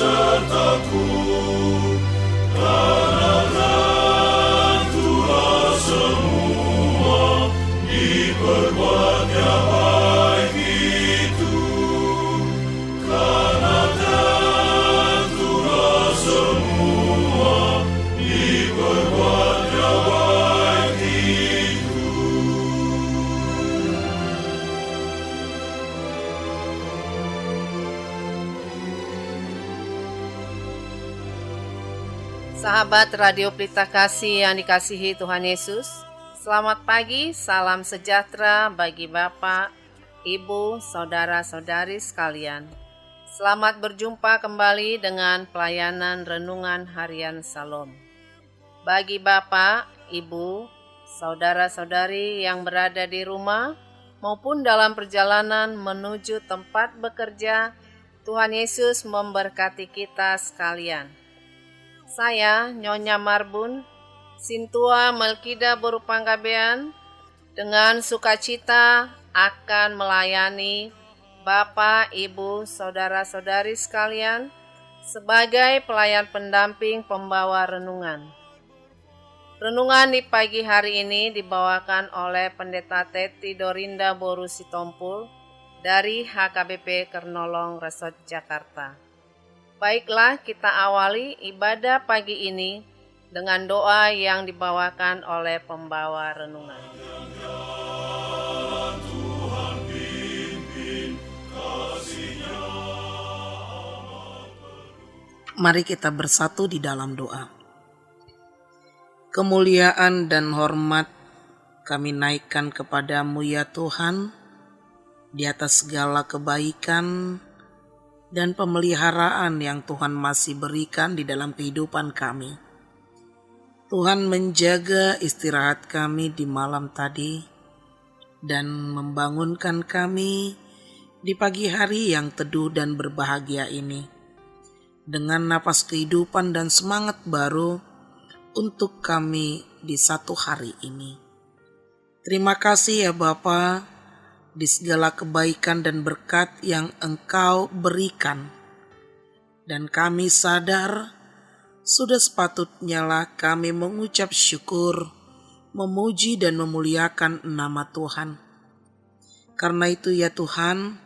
sertaku, karena Tuhan semua diperbuatnya baik itu, karena Tuhan semua diperbuatnya baik itu. Sahabat Radio Pelita Kasih yang dikasihi Tuhan Yesus, selamat pagi, salam sejahtera bagi Bapak, Ibu, Saudara-saudari sekalian. Selamat berjumpa kembali dengan pelayanan Renungan Harian Salom. Bagi Bapak, Ibu, Saudara-saudari yang berada di rumah maupun dalam perjalanan menuju tempat bekerja, Tuhan Yesus memberkati kita sekalian. Saya, Nyonya Marbun, Sintua Melkida Borupanggabean, dengan sukacita akan melayani Bapak, Ibu, Saudara-saudari sekalian sebagai pelayan pendamping pembawa renungan. Renungan di pagi hari ini dibawakan oleh Pendeta Teti Dorinda Boru Sitompul dari HKBP Kernolong Resort Jakarta. Baiklah, kita awali ibadah pagi ini dengan doa yang dibawakan oleh pembawa renungan. Mari kita bersatu di dalam doa. Kemuliaan dan hormat kami naikkan kepadamu ya Tuhan, di atas segala kebaikan dan pemeliharaan yang Tuhan masih berikan di dalam kehidupan kami. Tuhan menjaga istirahat kami di malam tadi dan membangunkan kami di pagi hari yang teduh dan berbahagia ini dengan napas kehidupan dan semangat baru untuk kami di satu hari ini. Terima kasih ya Bapa, di segala kebaikan dan berkat yang Engkau berikan. Dan kami sadar, sudah sepatutnya lah kami mengucap syukur, memuji dan memuliakan nama Tuhan. Karena itu ya Tuhan,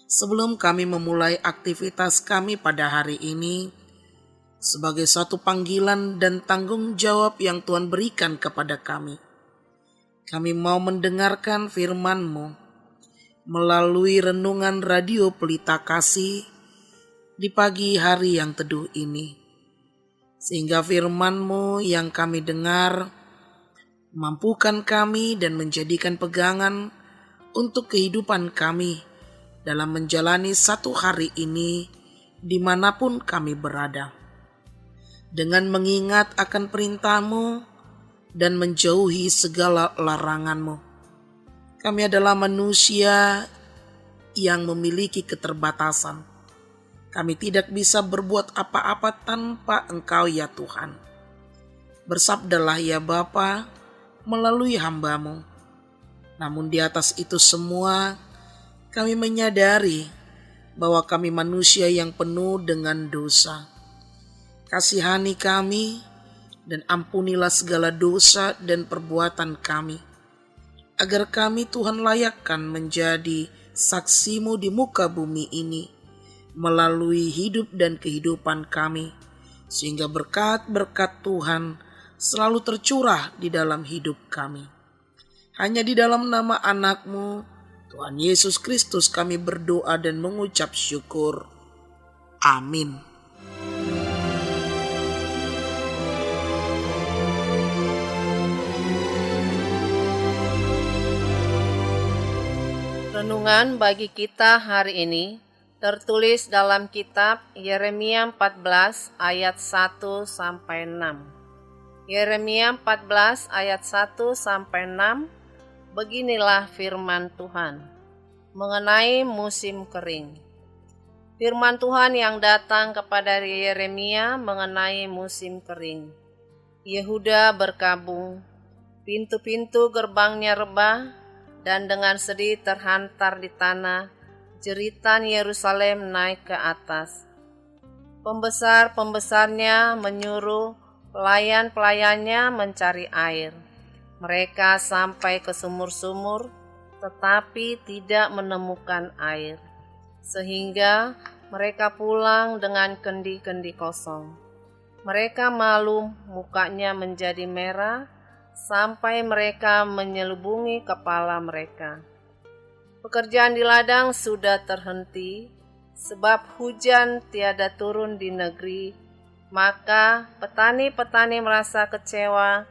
sebelum kami memulai aktivitas kami pada hari ini, sebagai suatu panggilan dan tanggung jawab yang Tuhan berikan kepada kami mau mendengarkan firman-Mu melalui renungan Radio Pelita Kasih di pagi hari yang teduh ini. Sehingga firman-Mu yang kami dengar mampukan kami dan menjadikan pegangan untuk kehidupan kami dalam menjalani satu hari ini dimanapun kami berada. Dengan mengingat akan perintah-Mu dan menjauhi segala larangan-Mu. Kami adalah manusia yang memiliki keterbatasan. Kami tidak bisa berbuat apa-apa tanpa Engkau ya Tuhan. Bersabdalah ya Bapa melalui hamba-Mu. Namun di atas itu semua, kami menyadari bahwa kami manusia yang penuh dengan dosa. Kasihani kami dan ampunilah segala dosa dan perbuatan kami, agar kami Tuhan layakkan menjadi saksi-Mu di muka bumi ini, melalui hidup dan kehidupan kami, sehingga berkat-berkat Tuhan selalu tercurah di dalam hidup kami. Hanya di dalam nama anak-Mu, Tuhan Yesus Kristus kami berdoa dan mengucap syukur. Amin. Renungan bagi kita hari ini tertulis dalam kitab Yeremia 14 ayat 1 sampai 6. Yeremia 14 ayat 1 sampai 6. Beginilah firman Tuhan mengenai musim kering. Firman Tuhan yang datang kepada Yeremia mengenai musim kering. Yehuda berkabung, pintu-pintu gerbangnya rebah, dan dengan sedih terhantar di tanah, jeritan Yerusalem naik ke atas. Pembesar-pembesarnya menyuruh pelayan-pelayannya mencari air. Mereka sampai ke sumur-sumur, tetapi tidak menemukan air, sehingga mereka pulang dengan kendi-kendi kosong. Mereka malu, mukanya menjadi merah, sampai mereka menyelubungi kepala mereka. Pekerjaan di ladang sudah terhenti, sebab hujan tiada turun di negeri, maka petani-petani merasa kecewa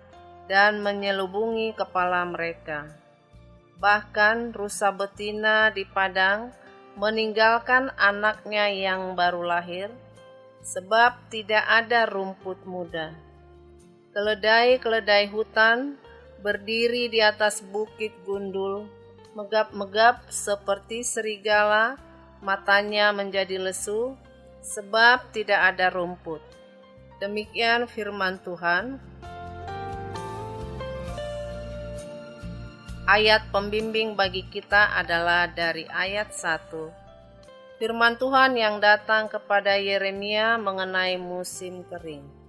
dan menyelubungi kepala mereka. Bahkan rusa betina di padang meninggalkan anaknya yang baru lahir, sebab tidak ada rumput muda. Keledai-keledai hutan berdiri di atas bukit gundul, megap-megap seperti serigala, matanya menjadi lesu, sebab tidak ada rumput. Demikian firman Tuhan. Ayat pembimbing bagi kita adalah dari ayat 1. Firman Tuhan yang datang kepada Yeremia mengenai musim kering.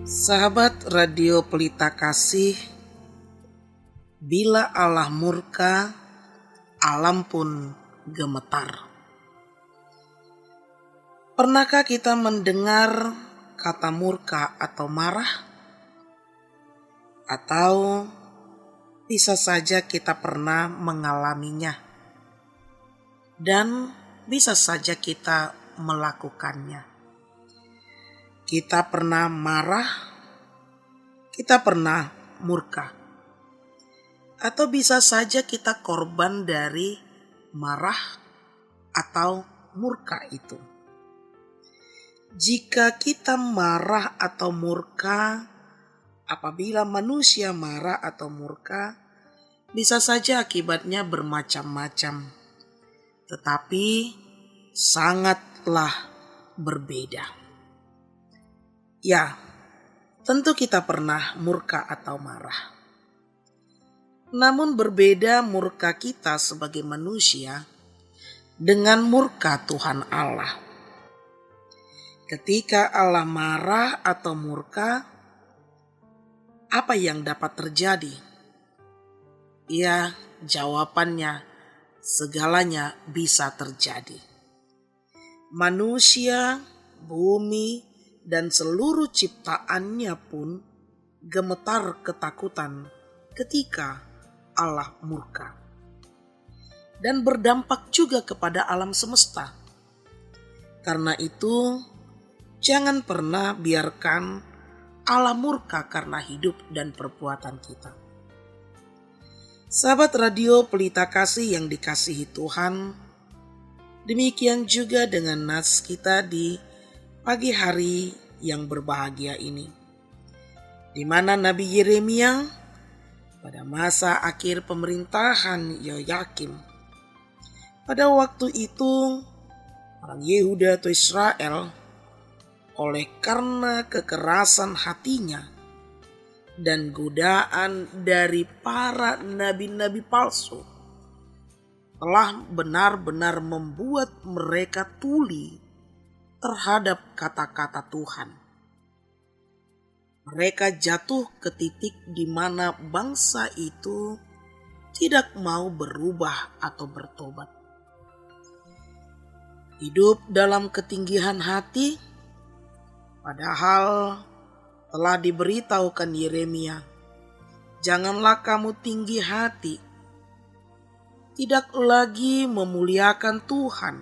Sahabat Radio Pelita Kasih, bila Allah murka, alam pun gemetar. Pernahkah kita mendengar kata murka atau marah? Atau bisa saja kita pernah mengalaminya dan bisa saja kita melakukannya. Kita pernah marah, kita pernah murka, atau bisa saja kita korban dari marah atau murka itu. Jika kita marah atau murka, apabila manusia marah atau murka, bisa saja akibatnya bermacam-macam, tetapi sangatlah berbeda. Ya, tentu kita pernah murka atau marah. Namun berbeda murka kita sebagai manusia dengan murka Tuhan Allah. Ketika Allah marah atau murka, apa yang dapat terjadi? Ya, jawabannya segalanya bisa terjadi. Manusia, bumi, dan seluruh ciptaannya pun gemetar ketakutan ketika Allah murka. Dan berdampak juga kepada alam semesta. Karena itu, jangan pernah biarkan Allah murka karena hidup dan perbuatan kita. Sahabat Radio Pelita Kasih yang dikasihi Tuhan, demikian juga dengan nas kita di pagi hari yang berbahagia ini, di mana Nabi Yeremia pada masa akhir pemerintahan Yoyakim, pada waktu itu orang Yehuda atau Israel oleh karena kekerasan hatinya dan godaan dari para nabi-nabi palsu telah benar-benar membuat mereka tuli terhadap kata-kata Tuhan. Mereka jatuh ke titik di mana bangsa itu tidak mau berubah atau bertobat. Hidup dalam ketinggian hati, padahal telah diberitahukan Yeremia, janganlah kamu tinggi hati, tidak lagi memuliakan Tuhan.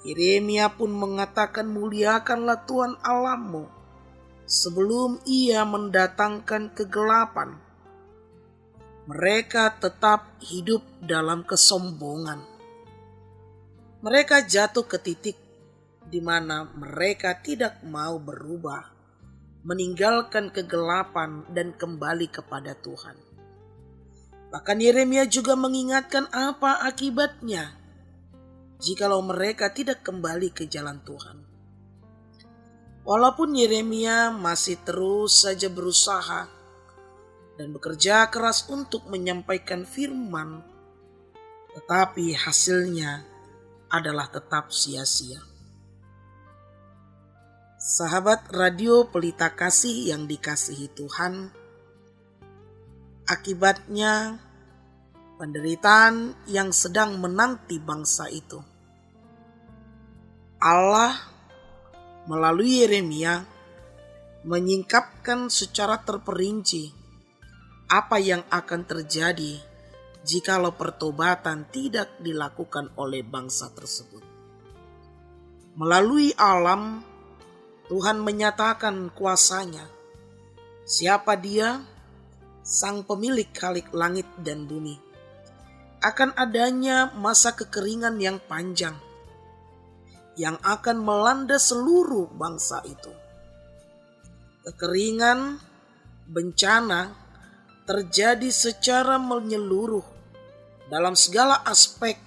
Yeremia pun mengatakan, muliakanlah Tuhan Allahmu sebelum ia mendatangkan kegelapan. Mereka tetap hidup dalam kesombongan. Mereka jatuh ke titik di mana mereka tidak mau berubah, meninggalkan kegelapan dan kembali kepada Tuhan. Bahkan Yeremia juga mengingatkan apa akibatnya jikalau mereka tidak kembali ke jalan Tuhan. Walaupun Yeremia masih terus saja berusaha dan bekerja keras untuk menyampaikan firman, tetapi hasilnya adalah tetap sia-sia. Sahabat radio Pelita Kasih yang dikasihi Tuhan, akibatnya penderitaan yang sedang menanti bangsa itu, Allah melalui Yeremia menyingkapkan secara terperinci apa yang akan terjadi jikalau pertobatan tidak dilakukan oleh bangsa tersebut. Melalui alam, Tuhan menyatakan kuasa-Nya. Siapa Dia? Sang pemilik khalik langit dan bumi. Akan adanya masa kekeringan yang panjang yang akan melanda seluruh bangsa itu. Kekeringan, bencana terjadi secara menyeluruh dalam segala aspek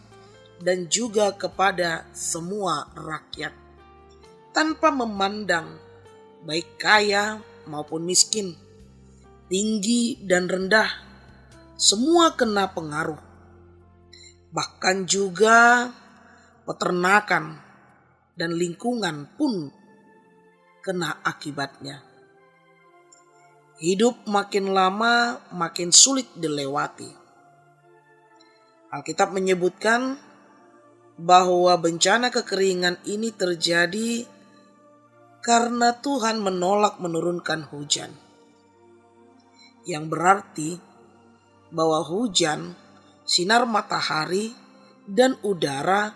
dan juga kepada semua rakyat, tanpa memandang baik kaya maupun miskin, tinggi dan rendah, semua kena pengaruh. Bahkan juga peternakan dan lingkungan pun kena akibatnya. Hidup makin lama makin sulit dilewati. Alkitab menyebutkan bahwa bencana kekeringan ini terjadi karena Tuhan menolak menurunkan hujan. Yang berarti bahwa hujan, sinar matahari, dan udara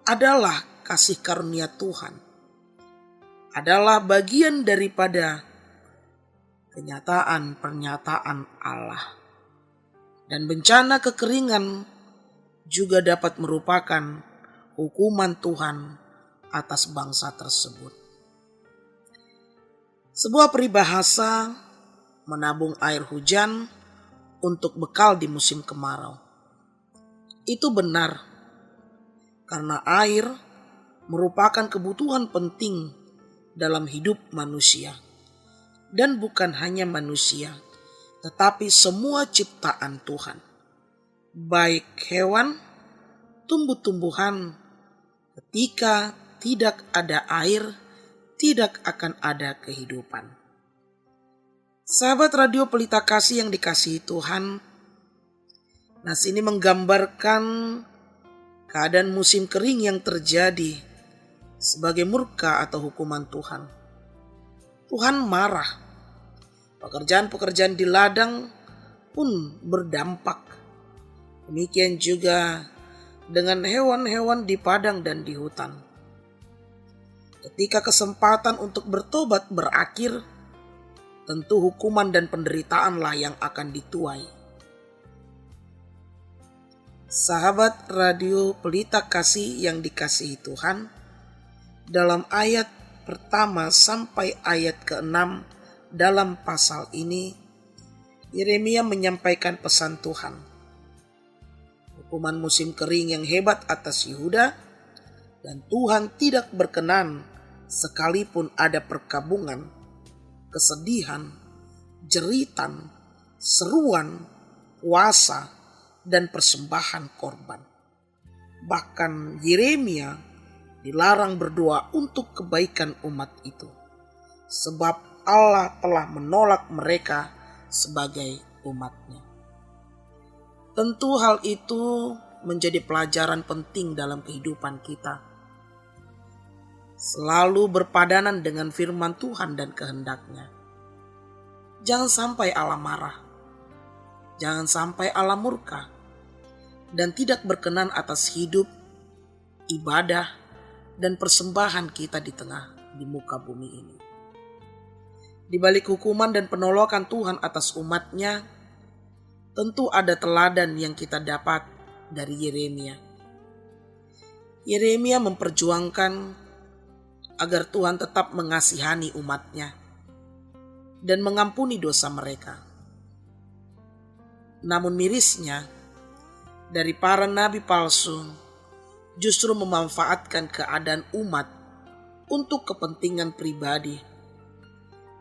adalah kasih karunia Tuhan. Adalah bagian daripada kenyataan pernyataan Allah. Dan bencana kekeringan juga dapat merupakan hukuman Tuhan atas bangsa tersebut. Sebuah peribahasa menabung air hujan untuk bekal di musim kemarau. Itu benar, karena air merupakan kebutuhan penting dalam hidup manusia. Dan bukan hanya manusia, tetapi semua ciptaan Tuhan. Baik hewan, tumbuh-tumbuhan, ketika tidak ada air, tidak akan ada kehidupan. Sahabat radio Pelita Kasih yang dikasihi Tuhan, nas ini menggambarkan keadaan musim kering yang terjadi sebagai murka atau hukuman Tuhan. Tuhan marah. Pekerjaan-pekerjaan di ladang pun berdampak. Demikian juga dengan hewan-hewan di padang dan di hutan. Ketika kesempatan untuk bertobat berakhir, tentu hukuman dan penderitaanlah yang akan dituai. Sahabat radio Pelita Kasih yang dikasihi Tuhan, dalam ayat pertama sampai ayat ke-6 dalam pasal ini, Yeremia menyampaikan pesan Tuhan. Hukuman musim kering yang hebat atas Yehuda, dan Tuhan tidak berkenan sekalipun ada perkabungan, kesedihan, jeritan, seruan, puasa, dan persembahan korban. Bahkan Yeremia dilarang berdoa untuk kebaikan umat itu, sebab Allah telah menolak mereka sebagai umatnya. Tentu hal itu menjadi pelajaran penting dalam kehidupan kita. Selalu berpadanan dengan firman Tuhan dan kehendaknya. Jangan sampai Allah marah. Jangan sampai Allah murka. Dan tidak berkenan atas hidup, ibadah, dan persembahan kita di muka bumi ini. Di balik hukuman dan penolakan Tuhan atas umatnya, tentu ada teladan yang kita dapat dari Yeremia. Yeremia memperjuangkan agar Tuhan tetap mengasihani umatnya dan mengampuni dosa mereka. Namun mirisnya, dari para nabi palsu justru memanfaatkan keadaan umat untuk kepentingan pribadi.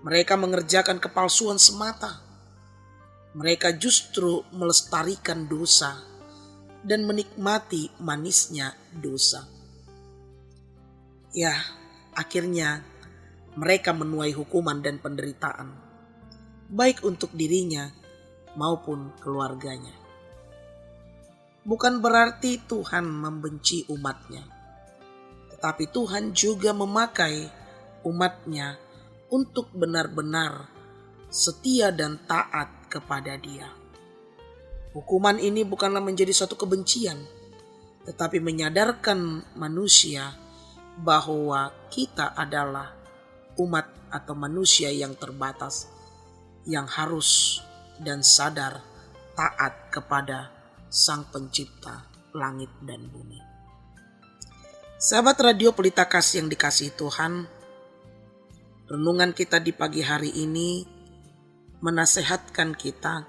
Mereka mengerjakan kepalsuan semata. Mereka justru melestarikan dosa dan menikmati manisnya dosa. Ya, akhirnya mereka menuai hukuman dan penderitaan, baik untuk dirinya maupun keluarganya. Bukan berarti Tuhan membenci umatnya, tetapi Tuhan juga memakai umatnya untuk benar-benar setia dan taat kepada Dia. Hukuman ini bukanlah menjadi suatu kebencian, tetapi menyadarkan manusia bahwa kita adalah umat atau manusia yang terbatas, yang harus dan sadar taat kepada Sang Pencipta langit dan bumi. Sahabat Radio Pelita Kasih yang dikasihi Tuhan, renungan kita di pagi hari ini menasehatkan kita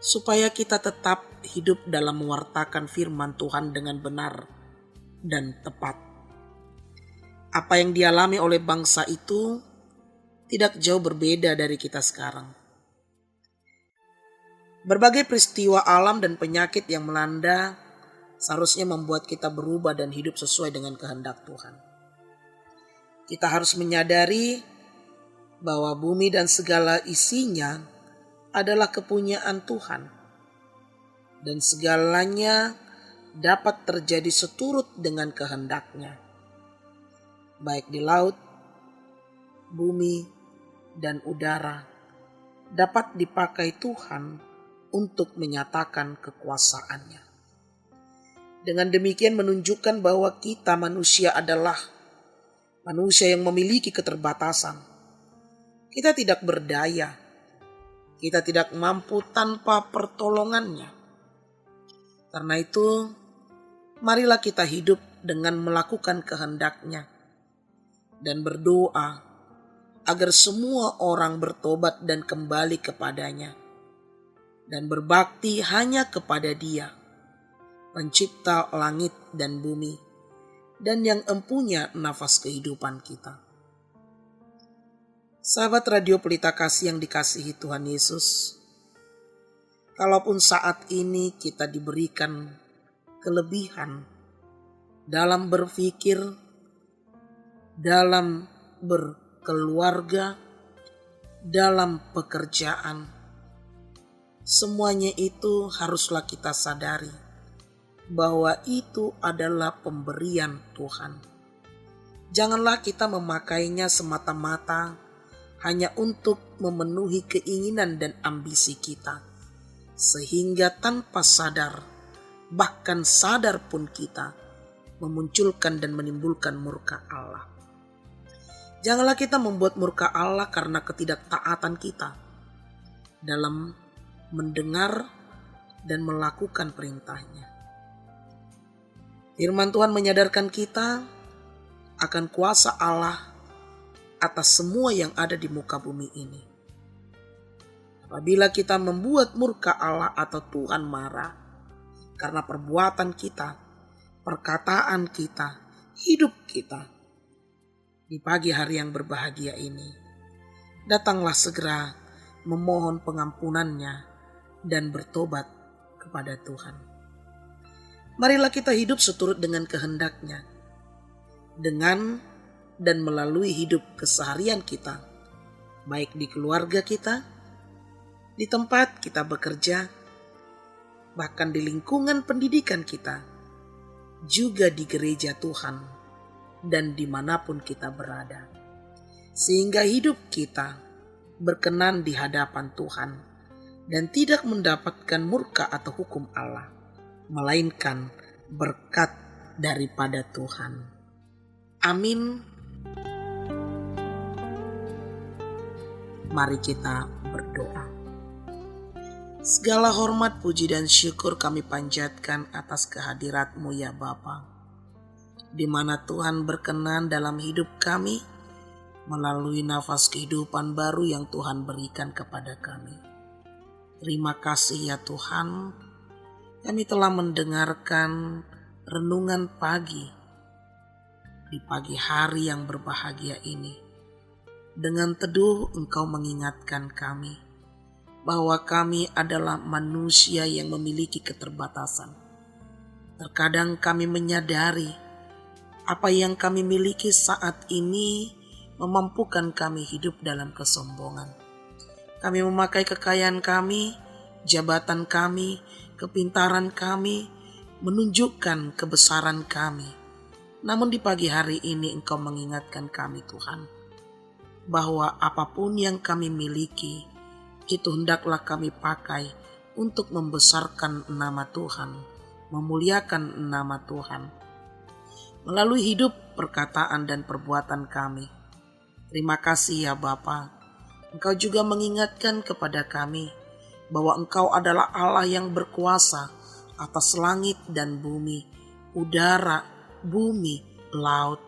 supaya kita tetap hidup dalam mewartakan firman Tuhan dengan benar dan tepat. Apa yang dialami oleh bangsa itu tidak jauh berbeda dari kita sekarang. Berbagai peristiwa alam dan penyakit yang melanda seharusnya membuat kita berubah dan hidup sesuai dengan kehendak Tuhan. Kita harus menyadari bahwa bumi dan segala isinya adalah kepunyaan Tuhan, dan segalanya dapat terjadi seturut dengan kehendak-Nya, baik di laut, bumi, dan udara dapat dipakai Tuhan untuk menyatakan kekuasaan-Nya. Dengan demikian menunjukkan bahwa kita manusia adalah manusia yang memiliki keterbatasan. Kita tidak berdaya. Kita tidak mampu tanpa pertolongan-Nya. Karena itu, marilah kita hidup dengan melakukan kehendak-Nya dan berdoa agar semua orang bertobat dan kembali kepada-Nya dan berbakti hanya kepada Dia, Pencipta langit dan bumi, dan yang empunya nafas kehidupan kita. Sahabat Radio Pelita Kasih yang dikasihi Tuhan Yesus, kalaupun saat ini kita diberikan kelebihan dalam berpikir, dalam berkeluarga, dalam pekerjaan, semuanya itu haruslah kita sadari bahwa itu adalah pemberian Tuhan. Janganlah kita memakainya semata-mata hanya untuk memenuhi keinginan dan ambisi kita, sehingga tanpa sadar, bahkan sadar pun kita, memunculkan dan menimbulkan murka Allah. Janganlah kita membuat murka Allah karena ketidaktaatan kita dalam mendengar dan melakukan perintah-Nya. Firman Tuhan menyadarkan kita akan kuasa Allah atas semua yang ada di muka bumi ini. Apabila kita membuat murka Allah atau Tuhan marah karena perbuatan kita, perkataan kita, hidup kita, di pagi hari yang berbahagia ini, datanglah segera memohon pengampunan-Nya dan bertobat kepada Tuhan. Marilah kita hidup seturut dengan kehendak-Nya, dengan dan melalui hidup keseharian kita, baik di keluarga kita, di tempat kita bekerja, bahkan di lingkungan pendidikan kita, juga di gereja Tuhan, dan dimanapun kita berada. Sehingga hidup kita berkenan di hadapan Tuhan, dan tidak mendapatkan murka atau hukum Allah, melainkan berkat daripada Tuhan. Amin. Mari kita berdoa. Segala hormat, puji dan syukur kami panjatkan atas kehadirat-Mu ya Bapa, di mana Tuhan berkenan dalam hidup kami melalui nafas kehidupan baru yang Tuhan berikan kepada kami. Terima kasih ya Tuhan, kami telah mendengarkan renungan pagi di pagi hari yang berbahagia ini. Dengan teduh Engkau mengingatkan kami bahwa kami adalah manusia yang memiliki keterbatasan. Terkadang kami menyadari apa yang kami miliki saat ini memampukan kami hidup dalam kesombongan. Kami memakai kekayaan kami, jabatan kami, kepintaran kami, menunjukkan kebesaran kami. Namun di pagi hari ini Engkau mengingatkan kami Tuhan, bahwa apapun yang kami miliki, itu hendaklah kami pakai untuk membesarkan nama Tuhan, memuliakan nama Tuhan. Melalui hidup, perkataan, dan perbuatan kami. Terima kasih ya Bapa. Engkau juga mengingatkan kepada kami bahwa Engkau adalah Allah yang berkuasa atas langit dan bumi, udara, bumi, laut,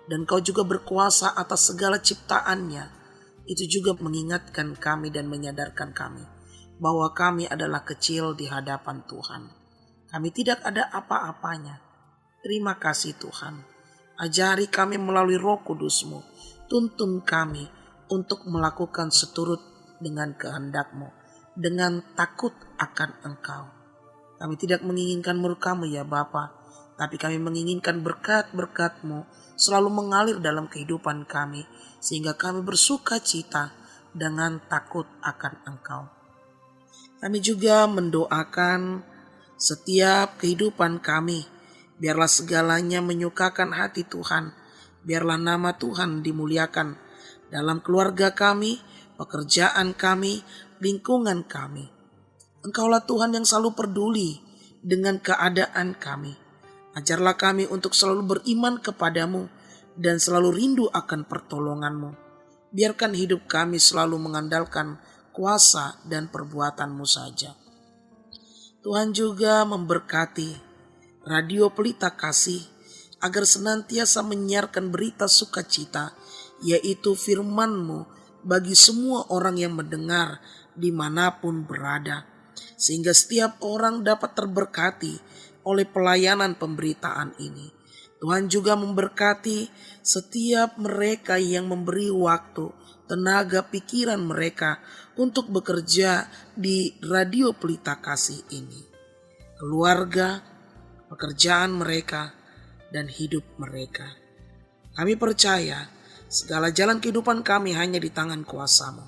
dan Kau juga berkuasa atas segala ciptaannya. Itu juga mengingatkan kami dan menyadarkan kami bahwa kami adalah kecil di hadapan Tuhan. Kami tidak ada apa-apanya. Terima kasih Tuhan. Ajari kami melalui Roh Kudus-Mu. Tuntun kami untuk melakukan seturut dengan kehendak-Mu, dengan takut akan Engkau. Kami tidak menginginkan murka-Mu ya Bapa, tapi kami menginginkan berkat-berkat-Mu selalu mengalir dalam kehidupan kami, sehingga kami bersuka cita dengan takut akan Engkau. Kami juga mendoakan setiap kehidupan kami, biarlah segalanya menyukakan hati Tuhan, biarlah nama Tuhan dimuliakan dalam keluarga kami, pekerjaan kami, lingkungan kami. Engkaulah Tuhan yang selalu peduli dengan keadaan kami. Ajarlah kami untuk selalu beriman kepadamu dan selalu rindu akan pertolonganmu. Biarkan hidup kami selalu mengandalkan kuasa dan perbuatanmu saja. Tuhan juga memberkati Radio Pelita Kasih agar senantiasa menyiarkan berita sukacita, yaitu firman-Mu bagi semua orang yang mendengar dimanapun berada. Sehingga setiap orang dapat terberkati oleh pelayanan pemberitaan ini. Tuhan juga memberkati setiap mereka yang memberi waktu, tenaga, pikiran mereka untuk bekerja di Radio Pelita Kasih ini. Keluarga, pekerjaan mereka, dan hidup mereka. Kami percaya segala jalan kehidupan kami hanya di tangan kuasa-Mu.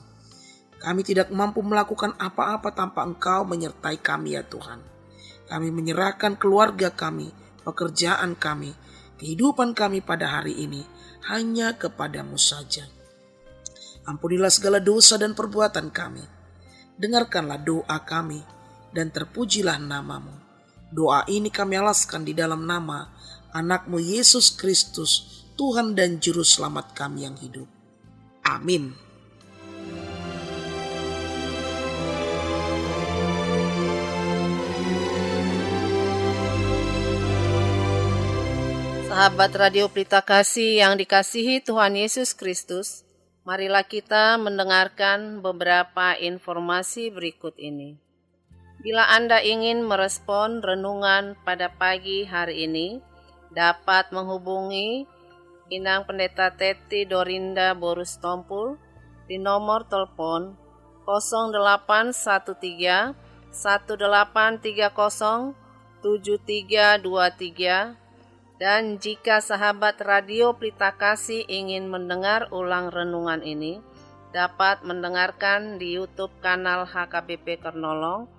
Kami tidak mampu melakukan apa-apa tanpa Engkau menyertai kami ya Tuhan. Kami menyerahkan keluarga kami, pekerjaan kami, kehidupan kami pada hari ini hanya kepadamu saja. Ampunilah segala dosa dan perbuatan kami. Dengarkanlah doa kami dan terpujilah nama-Mu. Doa ini kami alaskan di dalam nama anak-Mu Yesus Kristus, Tuhan dan Juru Selamat kami yang hidup. Amin. Sahabat Radio Pelita Kasih yang dikasihi Tuhan Yesus Kristus, marilah kita mendengarkan beberapa informasi berikut ini. Bila Anda ingin merespon renungan pada pagi hari ini, dapat menghubungi Inang Pendeta Teti Dorinda Borus Tompul di nomor telepon 0813 1830 7323. Dan jika sahabat Radio Pelita Kasih ingin mendengar ulang renungan ini, dapat mendengarkan di YouTube kanal HKBP Kernolong.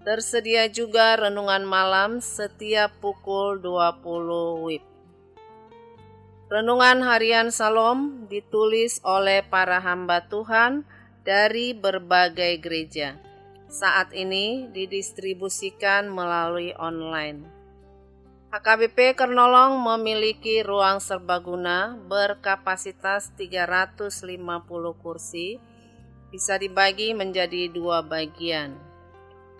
Tersedia juga renungan malam setiap pukul 20 WIB. Renungan harian Salom ditulis oleh para hamba Tuhan dari berbagai gereja. Saat ini didistribusikan melalui online. HKBP Kernolong memiliki ruang serbaguna berkapasitas 350 kursi, bisa dibagi menjadi 2 bagian.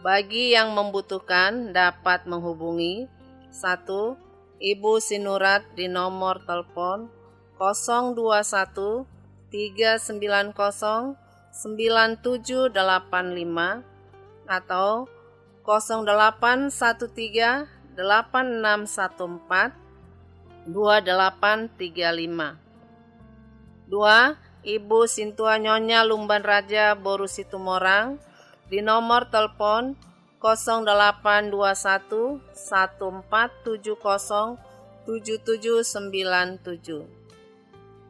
Bagi yang membutuhkan dapat menghubungi 1. Ibu Sinurat di nomor telepon 021 390 9785 atau 0813 8614 2835. 2. Ibu Sintua Nyonya Lumban Raja Boru Situmorang di nomor telepon 0821 1470 7797.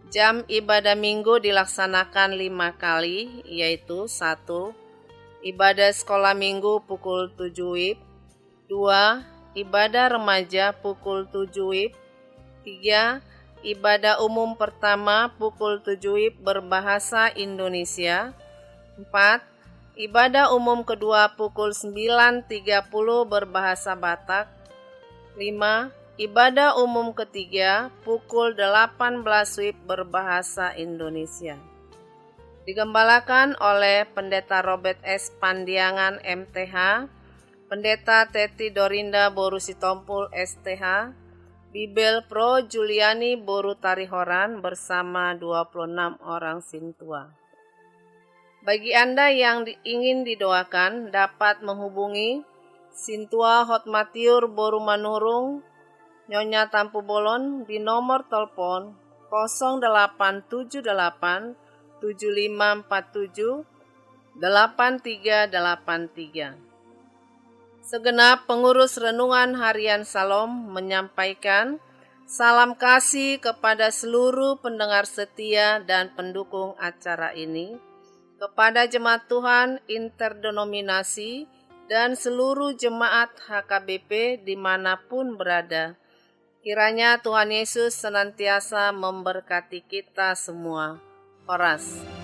Jam ibadah minggu dilaksanakan 5 kali, yaitu 1. Ibadah sekolah minggu pukul 7 WIB. 2. Ibadah remaja pukul 7 WIB. 3. Ibadah umum pertama pukul 7 WIB berbahasa Indonesia. 4. Ibadah umum kedua pukul 9.30 berbahasa Batak. 5. Ibadah umum ketiga pukul 18 WIB berbahasa Indonesia. Digembalakan oleh Pendeta Robert S. Pandiangan MTH, Pendeta Teti Dorinda Boru Sitompul STH, Bibel Pro Juliani Boru Tarihoran bersama 26 orang sintua. Bagi Anda yang ingin didoakan dapat menghubungi Sintua Hotmatiur Boru Manurung Nyonya Tampu Bolon di nomor telepon 0878 7547 8383. Segenap pengurus Renungan Harian Salom menyampaikan salam kasih kepada seluruh pendengar setia dan pendukung acara ini, kepada Jemaat Tuhan Interdenominasi dan seluruh jemaat HKBP dimanapun berada. Kiranya Tuhan Yesus senantiasa memberkati kita semua. Horas.